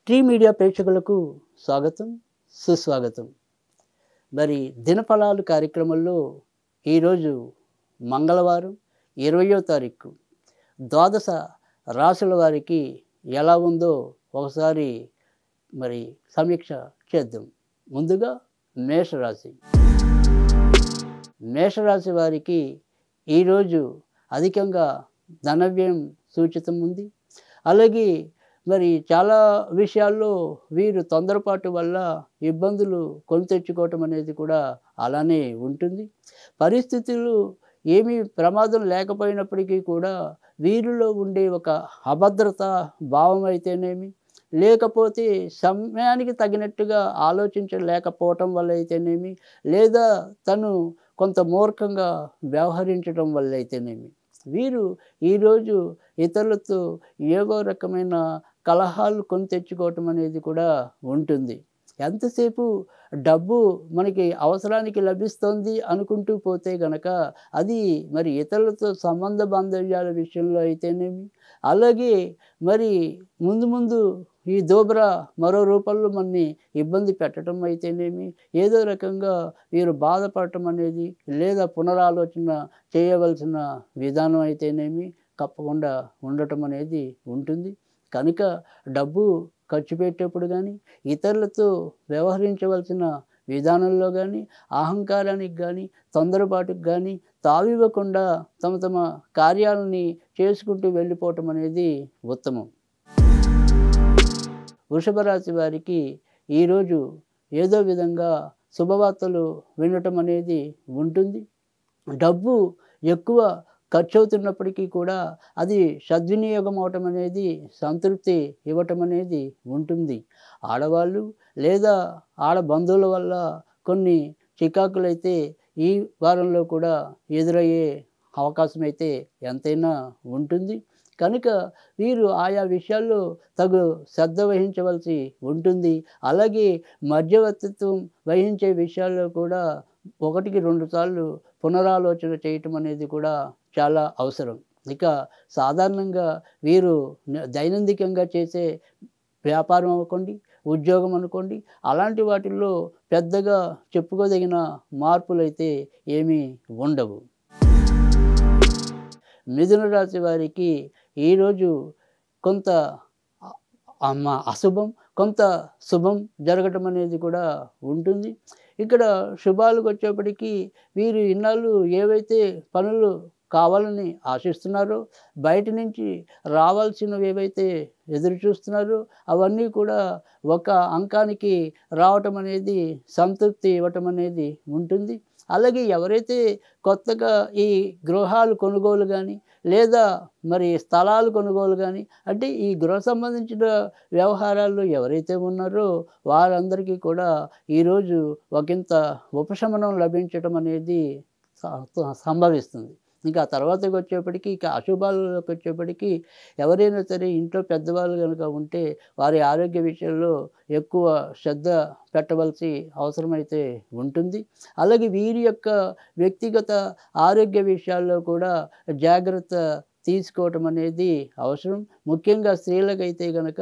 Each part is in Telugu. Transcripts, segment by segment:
ట్రీ మీడియా ప్రేక్షకులకు స్వాగతం, సుస్వాగతం. మరి దినఫలాలు కార్యక్రమంలో ఈరోజు మంగళవారం 20వ తారీఖు ద్వాదశ రాశుల వారికి ఎలా ఉందో ఒకసారి మరి సమీక్ష చేద్దాం. ముందుగా మేషరాశి. మేషరాశి వారికి ఈరోజు అధికంగా ధనవ్యయం సూచితం ఉంది. అలాగే మరి చాలా విషయాల్లో వీరు తొందరపాటు వల్ల ఇబ్బందులు కొని తెచ్చుకోవటం అనేది కూడా అలానే ఉంటుంది. పరిస్థితులు ఏమీ ప్రమాదం లేకపోయినప్పటికీ కూడా వీరిలో ఉండే ఒక అభద్రత భావం అయితేనేమి, లేకపోతే సమయానికి తగినట్టుగా ఆలోచించలేకపోవటం వల్ల అయితేనేమి, లేదా తను కొంత మూర్ఖంగా వ్యవహరించడం వల్ల అయితేనేమి, వీరు ఈరోజు ఇతరులతో ఏవో రకమైన కలహాలు కొని తెచ్చుకోవటం అనేది కూడా ఉంటుంది. ఎంతసేపు డబ్బు మనకి అవసరానికి లభిస్తుంది అనుకుంటూ పోతే గనక అది మరి ఇతరులతో సంబంధ బాంధవ్యాల విషయంలో అయితేనేమి, అలాగే మరి ముందు ముందు ఈ దోబరా మరో రూపంలో మనని ఇబ్బంది పెట్టడం అయితేనేమి, ఏదో రకంగా వీరు బాధపడటం అనేది, లేదా పునరాలోచన చేయవలసిన విధానం అయితేనేమి తప్పకుండా ఉండటం అనేది ఉంటుంది. కనుక డబ్బు ఖర్చు పెట్టేప్పుడు కానీ, ఇతరులతో వ్యవహరించవలసిన విధానంలో కానీ, అహంకారానికి కానీ, తొందరపాటుకు కానీ తావివ్వకుండా తమ తమ కార్యాలని చేసుకుంటూ వెళ్ళిపోవటం అనేది ఉత్తమం. వృషభ రాశి వారికి ఈరోజు ఏదో విధంగా శుభవార్తలు వినటం అనేది ఉంటుంది. డబ్బు ఎక్కువ ఖర్చు అవుతున్నప్పటికీ కూడా అది సద్వినియోగం అవటం అనేది, సంతృప్తి ఇవ్వటం అనేది ఉంటుంది. ఆడవాళ్ళు లేదా ఆడ బంధువుల వల్ల కొన్ని చికాకులైతే ఈ వారంలో కూడా ఎదురయ్యే అవకాశం అయితే ఎంతైనా ఉంటుంది. కనుక వీరు ఆయా విషయాల్లో తగు శ్రద్ధ వహించవలసి ఉంటుంది. అలాగే మధ్యవర్తిత్వం వహించే విషయాల్లో కూడా 1-2 సార్లు పునరాలోచన చేయటం అనేది కూడా చాలా అవసరం. ఇక సాధారణంగా వీరు దైనందికంగా చేసే వ్యాపారం అనుకోండి, ఉద్యోగం అనుకోండి, అలాంటి వాటిల్లో పెద్దగా చెప్పుకోదగిన మార్పులైతే ఏమీ ఉండవు. మిథున రాశి వారికి ఈరోజు కొంత అశుభం, కొంత శుభం జరగటం అనేది కూడా ఉంటుంది. ఇక్కడ శుభాలకు వచ్చేప్పటికీ వీరు ఇన్నాళ్ళు ఏవైతే పనులు కావాలని ఆశిస్తున్నారో, బయట నుంచి రావాల్సినవి ఏవైతే ఎదురు చూస్తున్నారో అవన్నీ కూడా ఒక అంకానికి రావటం అనేది, సంతృప్తి ఇవ్వటం అనేది ఉంటుంది. అలాగే ఎవరైతే కొత్తగా ఈ గృహాలు కొనుగోలు కానీ, లేదా మరి స్థలాలు కొనుగోలు కానీ, అంటే ఈ గృహ సంబంధించిన వ్యవహారాల్లో ఎవరైతే ఉన్నారో వారందరికీ కూడా ఈరోజు ఒకంత ఉపశమనం లభించటం అనేది సంభవిస్తుంది. ఇంకా తర్వాతకి వచ్చేప్పటికీ, ఇక అశుభాలలోకి వచ్చేప్పటికీ ఎవరైనా సరే ఇంట్లో పెద్దవాళ్ళు కనుక ఉంటే వారి ఆరోగ్య విషయంలో ఎక్కువ శ్రద్ధ పెట్టవలసి అవసరమైతే ఉంటుంది. అలాగే వీరి యొక్క వ్యక్తిగత ఆరోగ్య విషయాల్లో కూడా జాగ్రత్త తీసుకోవటం అనేది అవసరం. ముఖ్యంగా స్త్రీలకైతే గనక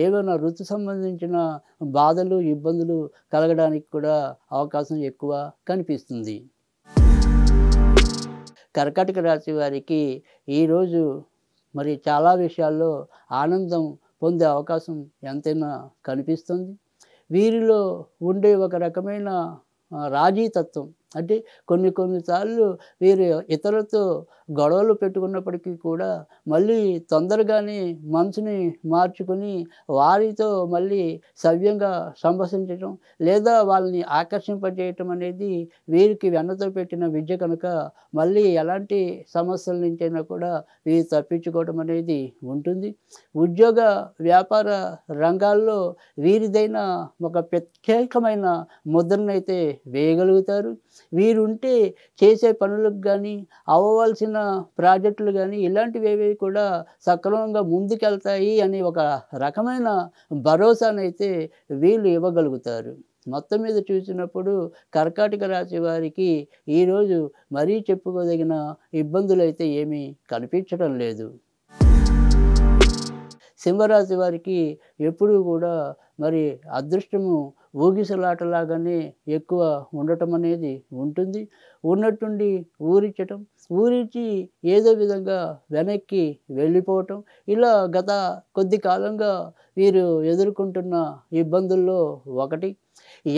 ఏవైనా ఋతు సంబంధించిన బాధలు, ఇబ్బందులు కలగడానికి కూడా అవకాశం ఎక్కువ కనిపిస్తుంది. కర్కాటక రాశి వారికి ఈరోజు మరి చాలా విషయాల్లో ఆనందం పొందే అవకాశం ఎంతైనా కనిపిస్తుంది. వీరిలో ఉండే ఒక రకమైన రాజీతత్వం, అంటే కొన్నిసార్లు వీరు ఇతరులతో గొడవలు పెట్టుకున్నప్పటికీ కూడా మళ్ళీ తొందరగానే మనసుని మార్చుకొని వారితో మళ్ళీ సవ్యంగా సంభాషించటం, లేదా వాళ్ళని ఆకర్షింపజేయటం అనేది వీరికి వెన్నతో పెట్టిన విద్య కనుక మళ్ళీ ఎలాంటి సమస్యల నుంచైనా కూడా వీరు తప్పించుకోవడం అనేది ఉంటుంది. ఉద్యోగ వ్యాపార రంగాల్లో వీరిదైన ఒక ప్రత్యేకమైన ముద్రనైతే వేయగలుగుతారు. వీరుంటే చేసే పనులకు కానీ, అవ్వవలసిన ప్రాజెక్టులు కానీ ఇలాంటివి కూడా సక్రమంగా ముందుకెళ్తాయి అనే ఒక రకమైన భరోసానైతే వీళ్ళు ఇవ్వగలుగుతారు. మొత్తం మీద చూసినప్పుడు కర్కాటక రాశి వారికి ఈరోజు మరీ చెప్పుకోదగిన ఇబ్బందులైతే ఏమీ కనిపించడం లేదు. సింహరాశి వారికి ఎప్పుడూ కూడా మరి అదృష్టము ఊగిసలాటలాగానే ఎక్కువ ఉండటం అనేది ఉంటుంది. ఉన్నట్టుండి ఊరించటం, ఊరించి ఏదో విధంగా వెనక్కి వెళ్ళిపోవటం, ఇలా గత కొద్ది కాలంగా వీరు ఎదుర్కొంటున్న ఇబ్బందుల్లో ఒకటి.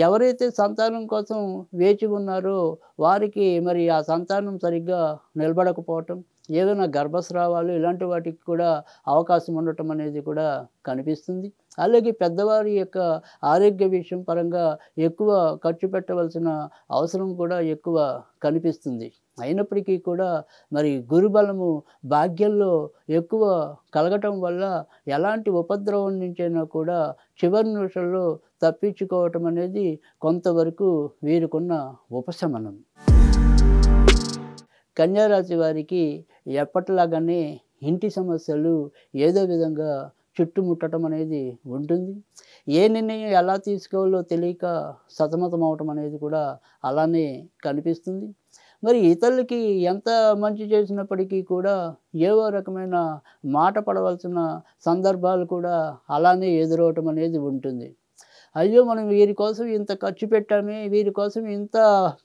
ఎవరైతే సంతానం కోసం వేచి ఉన్నారో వారికి మరి ఆ సంతానం సరిగ్గా నిలబడకపోవటం, ఏదైనా గర్భస్రావాలు ఇలాంటి వాటికి కూడా అవకాశం ఉండటం అనేది కూడా కనిపిస్తుంది. అలాగే పెద్దవారి యొక్క ఆరోగ్య విషయం పరంగా ఎక్కువ ఖర్చు పెట్టవలసిన అవసరం కూడా ఎక్కువ కనిపిస్తుంది. అయినప్పటికీ కూడా మరి గురుబలము భాగ్యంలో ఎక్కువ కలగటం వల్ల ఎలాంటి ఉపద్రవం నుంచైనా కూడా చివరి నిమిషంలో తప్పించుకోవటం అనేది కొంతవరకు వీరికున్న ఉపశమనం. కన్యారాశి వారికి ఎప్పటిలాగానే ఇంటి సమస్యలు ఏదో విధంగా చుట్టుముట్టడం అనేది ఉంటుంది. ఏ నిర్ణయం ఎలా తీసుకోవాలో తెలియక సతమతం అవటం అనేది కూడా అలానే కనిపిస్తుంది. మరి ఇతరులకి ఎంత మంచి చేసినప్పటికీ కూడా ఏవో రకమైన మాట పడవలసిన సందర్భాలు కూడా అలానే ఎదురవటం అనేది ఉంటుంది. అయ్యో! మనం వీరి కోసం ఇంత ఖర్చు పెట్టామే, వీరి కోసం ఇంత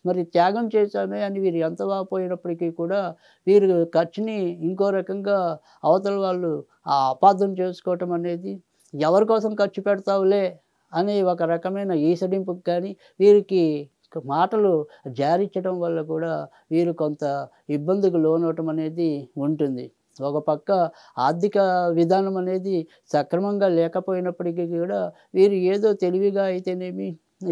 మరి త్యాగం చేశామే అని వీరు ఎంత వాపోయినప్పటికీ కూడా వీరు ఖర్చుని ఇంకో రకంగా అవతల వాళ్ళు అపార్థం చేసుకోవటం అనేది, ఎవరి కోసం ఖర్చు పెడతావులే అని ఒక రకమైన ఈసడింపుకి కానీ వీరికి మాటలు జారించడం వల్ల కూడా వీరు కొంత ఇబ్బందికి లోనవటం అనేది ఉంటుంది. ఒక పక్క ఆర్థిక విధానం అనేది సక్రమంగా లేకపోయినప్పటికీ కూడా వీరు ఏదో తెలివిగా అయితేనేమి,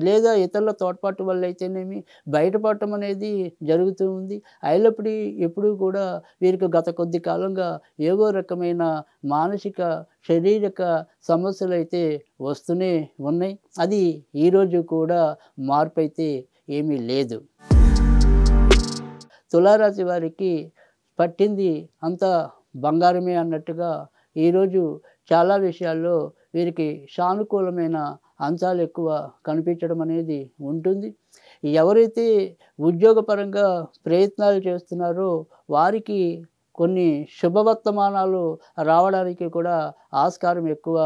లేదా ఇతరుల తోడ్పాటు వల్ల అయితేనేమి బయటపడటం అనేది జరుగుతూ ఉంది. అయినప్పటికీ ఎప్పుడూ కూడా వీరికి గత కొద్ది కాలంగా ఏవో రకమైన మానసిక, శారీరక సమస్యలైతే వస్తూనే ఉన్నాయి. అది ఈరోజు కూడా మార్పైతే ఏమీ లేదు. తులారాశి వారికి పట్టింది అంతా బంగారమే అన్నట్టుగా ఈరోజు చాలా విషయాల్లో వీరికి సానుకూలమైన అంశాలు ఎక్కువ కనిపించడం అనేది ఉంటుంది. ఎవరైతే ఉద్యోగపరంగా ప్రయత్నాలు చేస్తున్నారో వారికి కొన్ని శుభవర్తమానాలు రావడానికి కూడా ఆస్కారం ఎక్కువ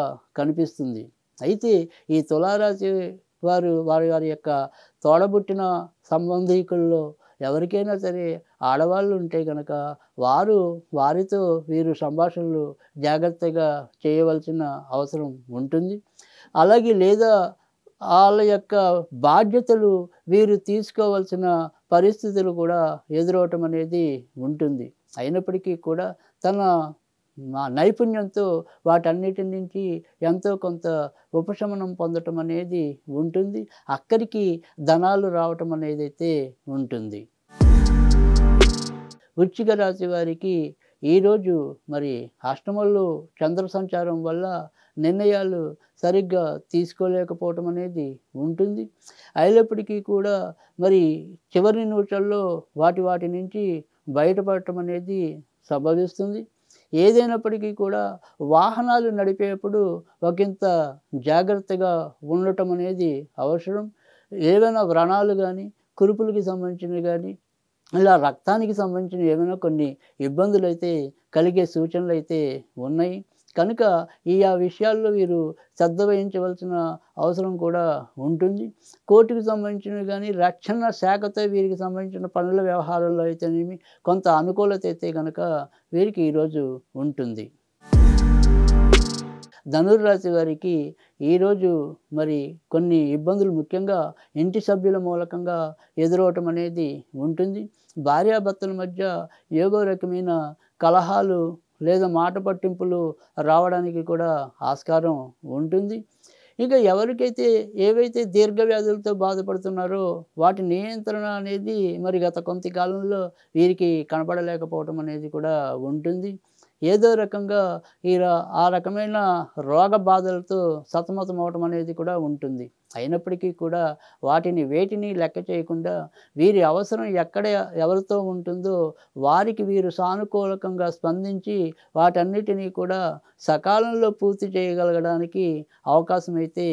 కనిపిస్తుంది. అయితే ఈ తులారాశి వారు వారి వారి యొక్క తోడబుట్టిన సంబంధీకుల్లో ఎవరికైనా సరే ఆడవాళ్ళు ఉంటే గనక వారితో వీరు సంభాషణలు జాగ్రత్తగా చేయవలసిన అవసరం ఉంటుంది. అలాగే లేదా వాళ్ళ యొక్క బాధ్యతలు వీరు తీసుకోవాల్సిన పరిస్థితులు కూడా ఎదురవటం అనేది ఉంటుంది. అయినప్పటికీ కూడా తన నైపుణ్యంతో వాటన్నిటి నుంచి ఎంతో కొంత ఉపశమనం పొందటం అనేది ఉంటుంది. అక్కడికి ధనాలు రావటం అనేదైతే ఉంటుంది. వృశ్చిక రాశి వారికి ఈరోజు మరి అష్టమంలో చంద్ర సంచారం వల్ల నిర్ణయాలు సరిగ్గా తీసుకోలేకపోవటం అనేది ఉంటుంది. అయినప్పటికీ కూడా మరి చివరి నిమిషాల్లో వాటి నుంచి బయటపడటం అనేది సంభవిస్తుంది. ఏదైనప్పటికీ కూడా వాహనాలు నడిపేటప్పుడు ఒకంత జాగ్రత్తగా ఉండటం అనేది అవసరం. ఏవైనా వ్రణాలు కానీ, కురుపులకి సంబంధించినవి కానీ, ఇలా రక్తానికి సంబంధించిన ఏమైనా కొన్ని ఇబ్బందులైతే కలిగే సూచనలైతే ఉన్నాయి. కనుక ఆ విషయాల్లో వీరు శ్రద్ధ వహించవలసిన అవసరం కూడా ఉంటుంది. కోర్టుకు సంబంధించినవి కానీ, రక్షణ శాఖతో వీరికి సంబంధించిన పనుల వ్యవహారంలో అయితేనేమి కొంత అనుకూలత అయితే కనుక వీరికి ఈరోజు ఉంటుంది. ధనుర్రాశి వారికి ఈరోజు మరి కొన్ని ఇబ్బందులు ముఖ్యంగా ఇంటి సభ్యుల మూలకంగా ఎదురవటం అనేది ఉంటుంది. భార్యాభర్తల మధ్య ఏదో రకమైన కలహాలు లేదా మాట పట్టింపులు రావడానికి కూడా ఆస్కారం ఉంటుంది. ఇక ఎవరికైతే ఏవైతే దీర్ఘవ్యాధులతో బాధపడుతున్నారో వాటి నియంత్రణ అనేది మరి గత కొంతకాలంలో వీరికి కనపడలేకపోవటం అనేది కూడా ఉంటుంది. ఏదో రకంగా ఆ రకమైన రోగ బాధలతో సతమతం అవటం అనేది కూడా ఉంటుంది. అయినప్పటికీ కూడా వేటిని లెక్క చేయకుండా వీరి అవసరం ఎక్కడ ఎవరితో ఉంటుందో వారికి వీరు సానుకూలకంగా స్పందించి వాటన్నిటినీ కూడా సకాలంలో పూర్తి చేయగలగడానికి అవకాశం అయితే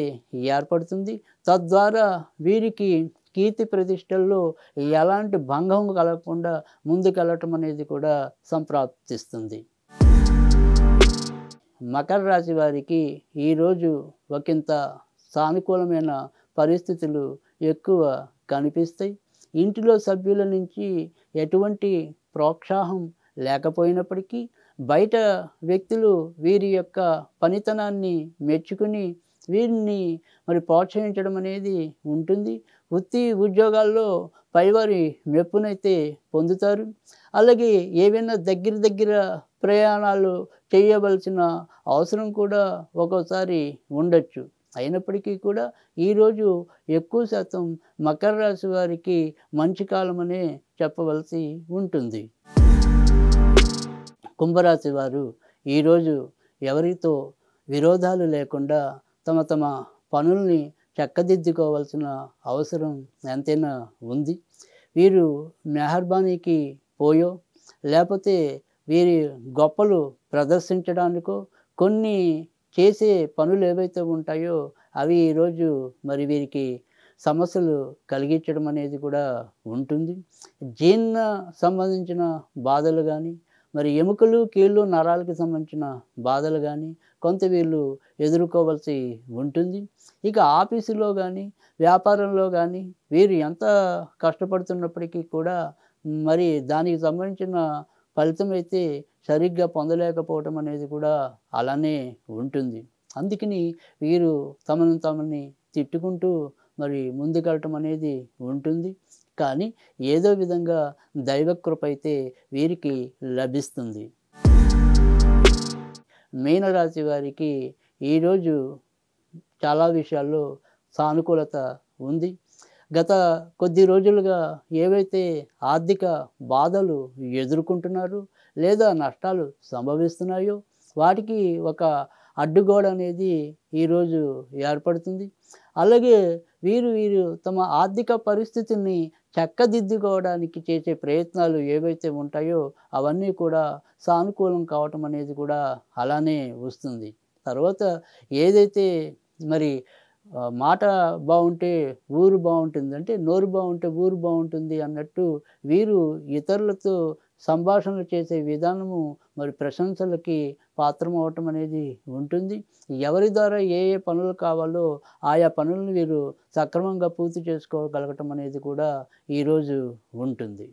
ఏర్పడుతుంది. తద్వారా వీరికి కీర్తి ప్రతిష్టల్లో ఎలాంటి భంగం కలగకుండా ముందుకెళ్ళటం అనేది కూడా సంప్రాప్తిస్తుంది. మకర రాశి వారికి ఈరోజు ఒకంత సానుకూలమైన పరిస్థితులు ఎక్కువ కనిపిస్తాయి. ఇంటిలో సభ్యుల నుంచి ఎటువంటి ప్రోత్సాహం లేకపోయినప్పటికీ బయట వ్యక్తులు వీరి యొక్క పనితనాన్ని మెచ్చుకుని వీరిని మరి ప్రోత్సహించడం అనేది ఉంటుంది. వృత్తి ఉద్యోగాల్లో పైవారి మెప్పునైతే పొందుతారు. అలాగే ఏవైనా దగ్గర ప్రయాణాలు చేయవలసిన అవసరం కూడా ఒక్కోసారి ఉండొచ్చు. అయినప్పటికీ కూడా ఈరోజు ఎక్కువ శాతం మకర రాశి వారికి మంచి కాలమనే చెప్పవలసి ఉంటుంది. కుంభరాశి వారు ఈరోజు ఎవరితో విరోధాలు లేకుండా తమ పనుల్ని చక్కదిద్దుకోవాల్సిన అవసరం ఎంతైనా ఉంది. వీరు మెహర్బానీకి పోయో లేకపోతే వీరి గొప్పలు ప్రదర్శించడానికో కొన్ని చేసే పనులు ఏవైతే ఉంటాయో అవి ఈరోజు మరి వీరికి సమస్యలు కలిగించడం అనేది కూడా ఉంటుంది. జీర్ణ సంబంధించిన బాధలు కానీ మరి ఎముకలు కీళ్ళు నరాలకి సంబంధించిన బాధలు కానీ కొంత వీళ్ళు ఎదుర్కోవాల్సి ఉంటుంది. ఇక ఆఫీసులో కానీ వ్యాపారంలో కానీ వీరు ఎంత కష్టపడుతున్నప్పటికీ కూడా మరి దానికి సంబంధించిన ఫలితం అయితే సరిగ్గా పొందలేకపోవటం అనేది కూడా అలానే ఉంటుంది. అందుకని వీరు తమని తిట్టుకుంటూ మరి ముందుకెళ్ళటం అనేది ఉంటుంది. కానీ ఏదో విధంగా దైవకృప అయితే వీరికి లభిస్తుంది. మీనరాశి వారికి ఈరోజు చాలా విషయాల్లో సానుకూలత ఉంది. గత కొద్ది రోజులుగా ఏవైతే ఆర్థిక బాధలు ఎదుర్కొంటున్నారో లేదా నష్టాలు సంభవిస్తున్నాయో వాటికి ఒక అడ్డుగోడ అనేది ఈరోజు ఏర్పడుతుంది. అలాగే వీరు తమ ఆర్థిక పరిస్థితిని చక్కదిద్దుకోవడానికి చేసే ప్రయత్నాలు ఏవైతే ఉంటాయో అవన్నీ కూడా సానుకూలం కావటం అనేది కూడా అలానే వస్తుంది. తర్వాత ఏదైతే మరి మాట బాగుంటే ఊరు బాగుంటుంది, అంటే నోరు బాగుంటే ఊరు బాగుంటుంది అన్నట్టు వీరు ఇతరులతో సంభాషణలు చేసే విధానము మరి ప్రశంసలకి పాత్రం అవటం అనేది ఉంటుంది. ఎవరి ద్వారా ఏ పనులు కావాలో ఆయా పనులను వీరు సక్రమంగా పూర్తి చేసుకోగలగటం అనేది కూడా ఈరోజు ఉంటుంది.